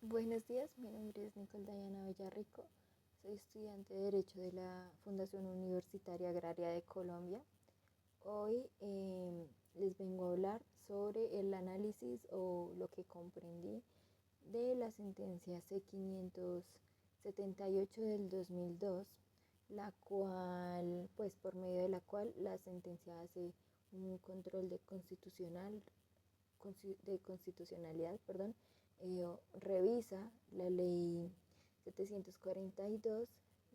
Buenos días, mi nombre es Nicole Dayana Villarrico, soy estudiante de Derecho de la Fundación Universitaria Agraria de Colombia. Hoy les vengo a hablar sobre el análisis o lo que comprendí de la sentencia C-578 del 2002, la cual, pues por medio de la cual la sentencia hace un control de constitucionalidad, perdón, revisa la ley 742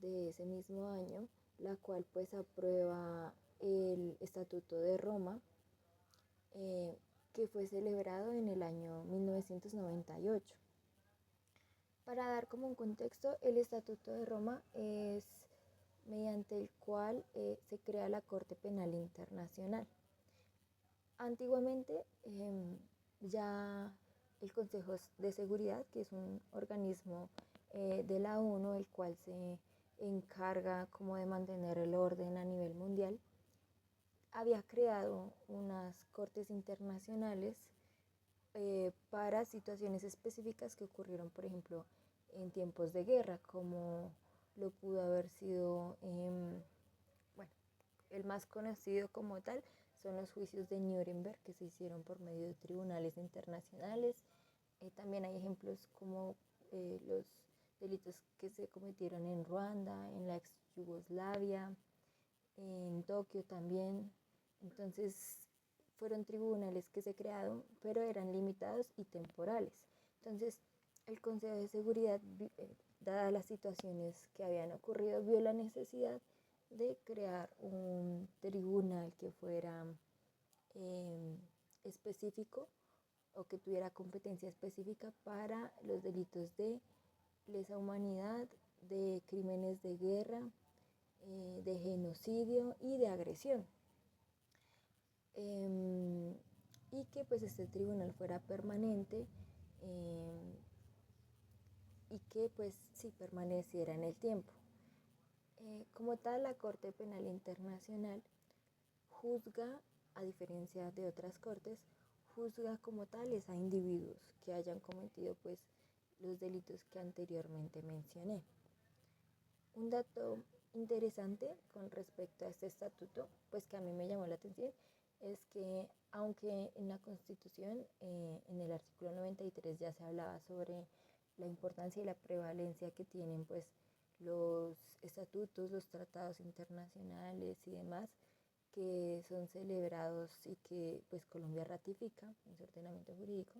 de ese mismo año, la cual pues aprueba el Estatuto de Roma, que fue celebrado en el año 1998. Para dar como un contexto, el Estatuto de Roma es mediante el cual se crea la Corte Penal Internacional. Antiguamente ya el Consejo de Seguridad, que es un organismo de la ONU, el cual se encarga como de mantener el orden a nivel mundial, había creado unas cortes internacionales para situaciones específicas que ocurrieron, por ejemplo, en tiempos de guerra, como lo pudo haber sido, bueno, el más conocido como tal son los juicios de Nuremberg, que se hicieron por medio de tribunales internacionales. También hay ejemplos como los delitos que se cometieron en Ruanda, en la ex Yugoslavia, en Tokio también. Entonces fueron tribunales que se crearon, pero eran limitados y temporales. Entonces el Consejo de Seguridad, dadas las situaciones que habían ocurrido, vio la necesidad de crear un tribunal que fuera específico o que tuviera competencia específica para los delitos de lesa humanidad, de crímenes de guerra, de genocidio y de agresión. Y que pues este tribunal fuera permanente y que pues sí permaneciera en el tiempo. Como tal, la Corte Penal Internacional juzga, a diferencia de otras cortes, juzga como tales a individuos que hayan cometido pues los delitos que anteriormente mencioné. Un dato interesante con respecto a este estatuto, pues que a mí me llamó la atención, es que aunque en la Constitución, en el artículo 93 ya se hablaba sobre la importancia y la prevalencia que tienen pues los estatutos, los tratados internacionales y demás, que son celebrados y que pues Colombia ratifica en su ordenamiento jurídico.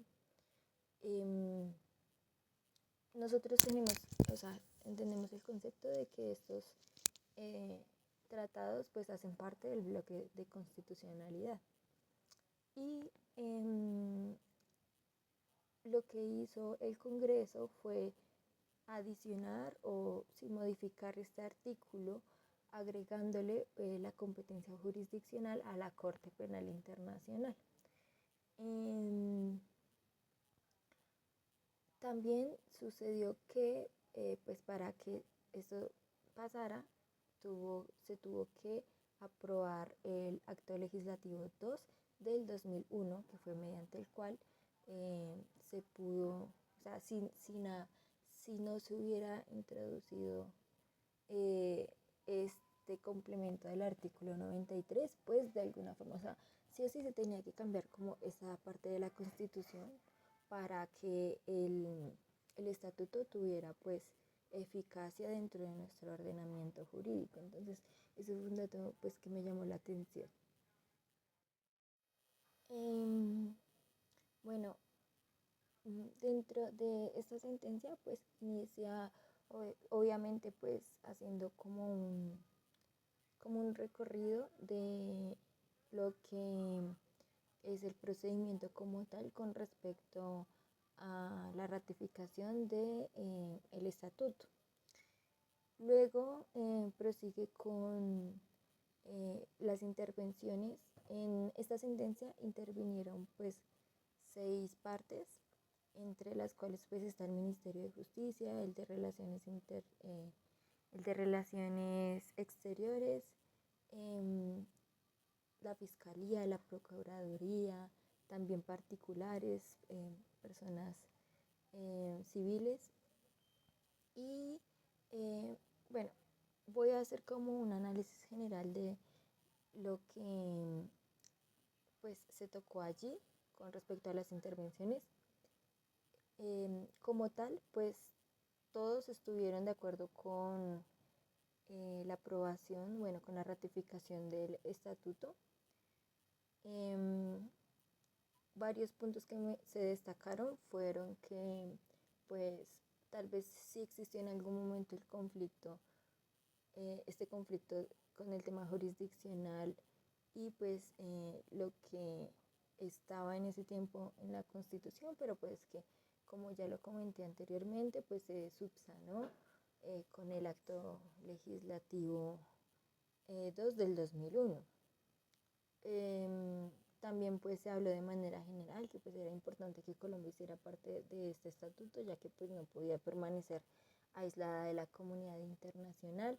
Nosotros tenemos, o sea, entendemos el concepto de que estos eh, tratados pues hacen parte del bloque de constitucionalidad. Y lo que hizo el Congreso fue adicionar o modificar este artículo agregándole la competencia jurisdiccional a la Corte Penal Internacional. También sucedió que pues para que esto pasara se tuvo que aprobar el acto legislativo 2 del 2001, que fue mediante el cual se pudo, o sea, si no se hubiera introducido este complemento del artículo 93, pues de alguna forma, o sea, sí o sí se tenía que cambiar como esa parte de la Constitución para que el estatuto tuviera pues eficacia dentro de nuestro ordenamiento jurídico. Entonces, ese fue un dato pues que me llamó la atención. Bueno, dentro de esta sentencia pues inicia obviamente pues haciendo como un recorrido de lo que es el procedimiento como tal con respecto a la ratificación de el estatuto. Luego prosigue con las intervenciones. En esta sentencia intervinieron pues 6 partes, entre las cuales pues está el Ministerio de Justicia, el de Relaciones Exteriores, la Fiscalía, la Procuraduría, también particulares, personas civiles. Y bueno, voy a hacer como un análisis general de lo que pues se tocó allí con respecto a las intervenciones. Como tal, pues todos estuvieron de acuerdo con la aprobación, bueno, con la ratificación del estatuto. Varios puntos que se destacaron fueron que pues tal vez sí existió en algún momento el conflicto, este conflicto con el tema jurisdiccional y pues lo que estaba en ese tiempo en la Constitución, pero pues que como ya lo comenté anteriormente, pues se subsanó con el acto legislativo 2 del 2001. También pues se habló de manera general que pues era importante que Colombia hiciera parte de este estatuto, ya que pues no podía permanecer aislada de la comunidad internacional.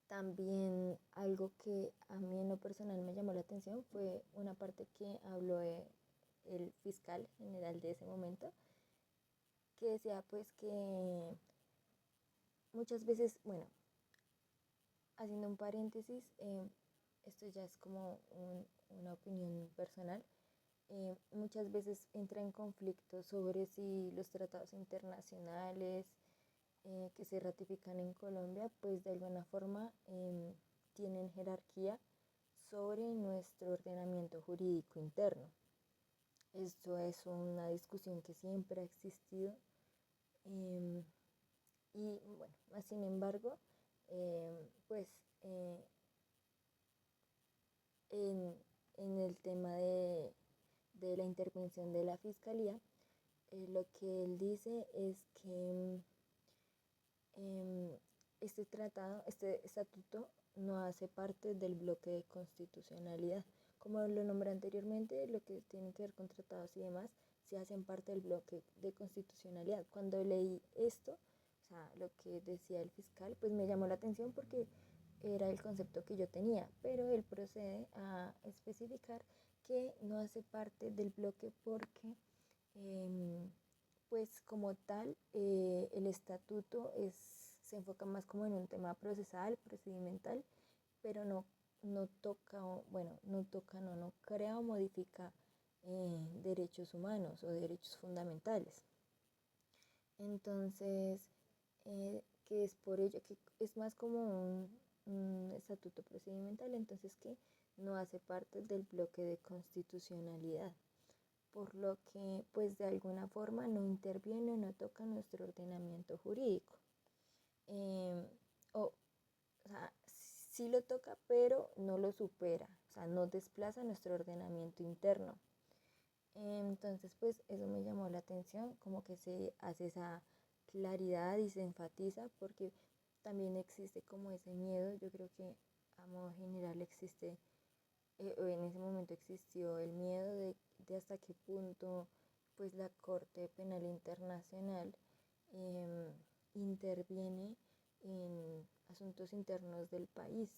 También algo que a mí en lo personal me llamó la atención fue una parte que habló el fiscal general de ese momento, que decía pues que muchas veces, bueno, haciendo un paréntesis, esto ya es como una opinión personal, muchas veces entra en conflicto sobre si los tratados internacionales que se ratifican en Colombia, pues de alguna forma tienen jerarquía sobre nuestro ordenamiento jurídico interno. Esto es una discusión que siempre ha existido y bueno, más sin embargo, pues en, en el tema de la intervención de la Fiscalía, lo que él dice es que este estatuto no hace parte del bloque de constitucionalidad. Como lo nombré anteriormente, lo que tiene que ver con tratados y demás, sí hacen parte del bloque de constitucionalidad. Cuando leí esto, o sea, lo que decía el fiscal, pues me llamó la atención porque era el concepto que yo tenía, pero él procede a especificar que no hace parte del bloque porque pues como tal el estatuto se enfoca más como en un tema procesal, procedimental, pero no toca, bueno, no crea o modifica derechos humanos o derechos fundamentales. Entonces, que es por ello que es más como un estatuto procedimental, entonces que no hace parte del bloque de constitucionalidad, por lo que pues de alguna forma no interviene o no toca nuestro ordenamiento jurídico. O sea, sí lo toca, pero no lo supera, o sea, no desplaza nuestro ordenamiento interno. Entonces, pues eso me llamó la atención, como que se hace esa claridad y se enfatiza, porque también existe como ese miedo, yo creo que a modo general existe, o en ese momento existió el miedo de hasta qué punto pues la Corte Penal Internacional interviene en asuntos internos del país,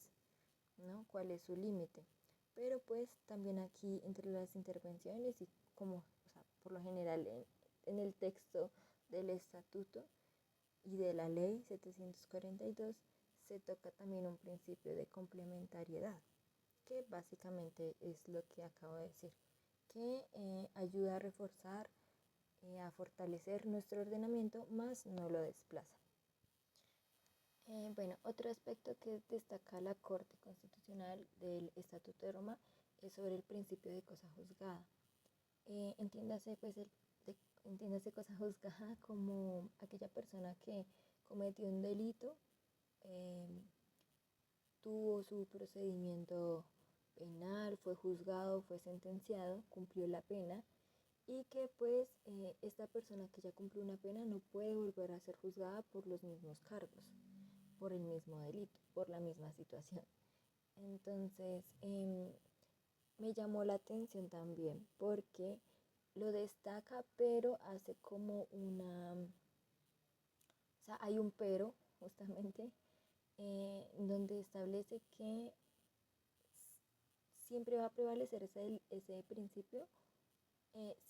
¿no? ¿Cuál es su límite? Pero pues también aquí entre las intervenciones y como, o sea, por lo general en el texto del estatuto y de la ley 742 se toca también un principio de complementariedad, que básicamente es lo que acabo de decir, que ayuda a reforzar, a fortalecer nuestro ordenamiento, más no lo desplaza. Bueno, otro aspecto que destaca la Corte Constitucional del Estatuto de Roma es sobre el principio de cosa juzgada. Entiéndase, pues, entiéndase cosa juzgada como aquella persona que cometió un delito, tuvo su procedimiento penal, fue juzgado, fue sentenciado, cumplió la pena y que pues esta persona que ya cumplió una pena no puede volver a ser juzgada por los mismos cargos, por el mismo delito, por la misma situación. Entonces, me llamó la atención también porque lo destaca, pero hace como o sea, hay un pero justamente donde establece que siempre va a prevalecer ese principio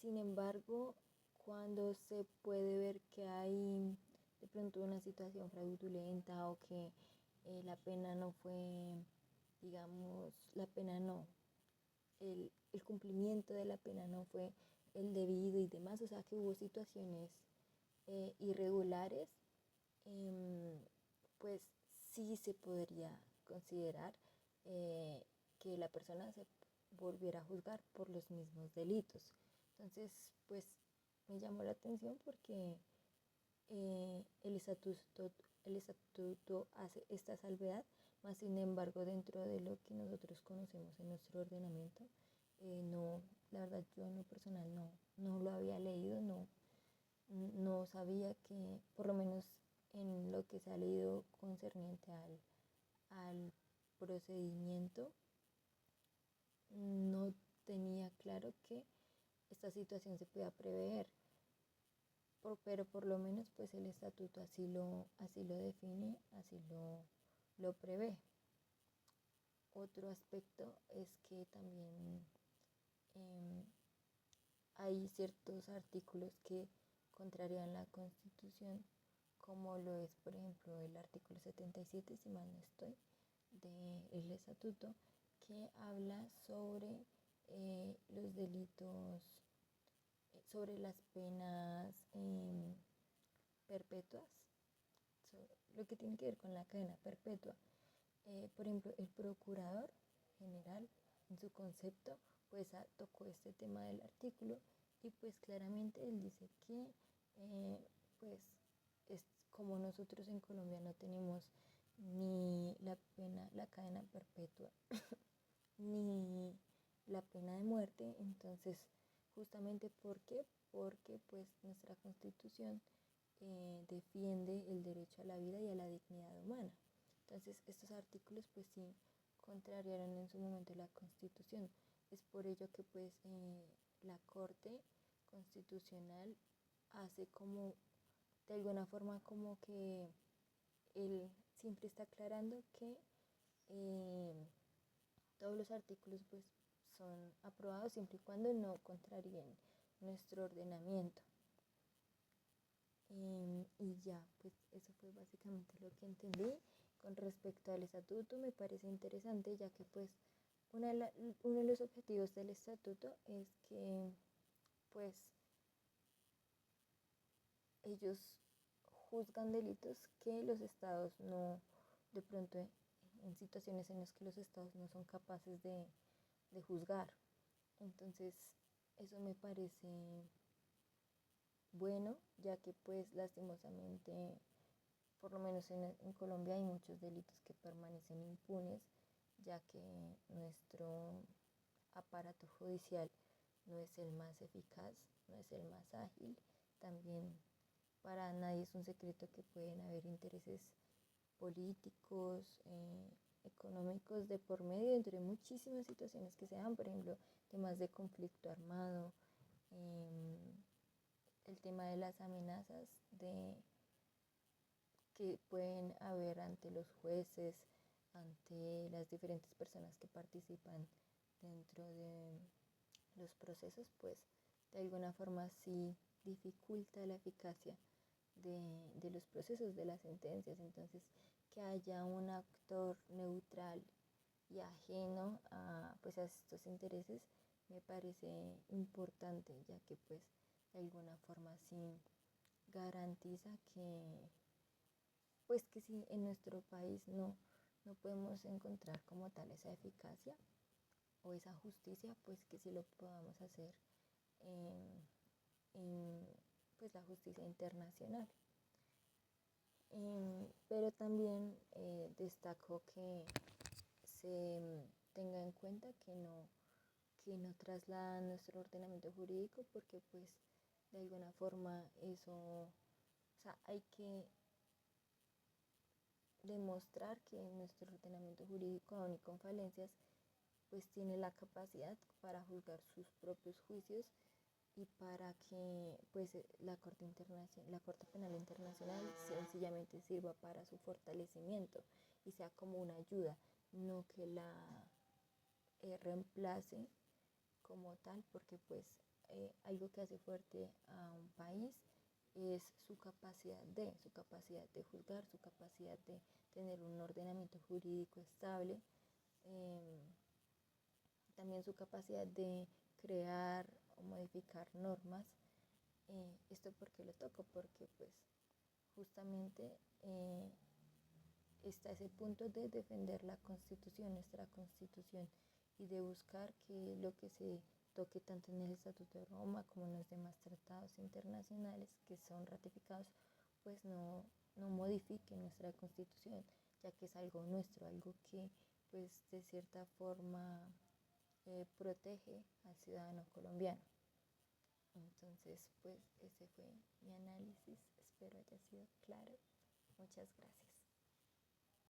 Sin embargo, cuando se puede ver que hay de pronto una situación fraudulenta o que la pena no fue, digamos, la pena no, el cumplimiento de la pena no fue el debido y demás, o sea que hubo situaciones irregulares, em, pues sí se podría considerar que la persona se volviera a juzgar por los mismos delitos. Entonces, pues me llamó la atención porque el estatuto hace esta salvedad, más sin embargo dentro de lo que nosotros conocemos en nuestro ordenamiento, no, la verdad yo en lo personal no lo había leído, no sabía que, por lo menos en lo que se ha leído concerniente al procedimiento, no tenía claro que esta situación se pueda prever, pero por lo menos pues el estatuto así lo define, lo prevé. Otro aspecto es que también eh, hay ciertos artículos que contrarían la Constitución, como lo es, por ejemplo, el artículo 77, si mal no estoy, del Estatuto, que habla sobre los delitos, sobre las penas perpetuas, lo que tiene que ver con la cadena perpetua. Por ejemplo, el procurador general, en su concepto, pues tocó este tema del artículo y pues claramente él dice que pues es como nosotros en Colombia no tenemos ni la pena, la cadena perpetua, ni la pena de muerte, entonces justamente ¿por qué? Porque pues nuestra constitución defiende el derecho a la vida y a la dignidad humana. Entonces estos artículos pues sí contrariaron en su momento la constitución. Es por ello que pues la Corte Constitucional hace como de alguna forma como que él siempre está aclarando que eh, todos los artículos pues son aprobados siempre y cuando no contraríen nuestro ordenamiento. Y ya, pues eso fue básicamente lo que entendí. Con respecto al estatuto me parece interesante ya que pues uno de los objetivos del estatuto es que pues ellos juzgan delitos que los estados no, de pronto en situaciones en las que los estados no son capaces de juzgar. Entonces eso me parece bueno, ya que pues lastimosamente, por lo menos en Colombia hay muchos delitos que permanecen impunes, ya que nuestro aparato judicial no es el más eficaz, no es el más ágil. También para nadie es un secreto que pueden haber intereses políticos, económicos de por medio, entre muchísimas situaciones que se dan, por ejemplo, temas de conflicto armado, eh, el tema de las amenazas que pueden haber ante los jueces, ante las diferentes personas que participan dentro de los procesos, pues de alguna forma sí dificulta la eficacia de los procesos, de las sentencias. Entonces, que haya un actor neutral y ajeno pues a estos intereses me parece importante, ya que pues de alguna forma sí garantiza que pues que si en nuestro país no podemos encontrar como tal esa eficacia o esa justicia, pues que sí lo podamos hacer en, en pues la justicia internacional. Pero también destaco que se tenga en cuenta que no traslada nuestro ordenamiento jurídico porque pues de alguna forma eso, o sea, hay que demostrar que nuestro ordenamiento jurídico, aun y con falencias, pues tiene la capacidad para juzgar sus propios juicios y para que pues la Corte Penal Internacional sencillamente sirva para su fortalecimiento y sea como una ayuda, no que la reemplace como tal, porque pues algo que hace fuerte a un país es su capacidad de juzgar, su capacidad de tener un ordenamiento jurídico estable, eh, también su capacidad de crear o modificar normas. ¿Esto por qué lo toco? Porque pues justamente está ese punto de defender la Constitución, nuestra Constitución, y de buscar que lo que se toque tanto en el Estatuto de Roma como en los demás tratados internacionales que son ratificados, pues no modifique nuestra Constitución, ya que es algo nuestro, algo que pues de cierta forma protege al ciudadano colombiano. Entonces, pues ese fue mi análisis, espero haya sido claro. Muchas gracias.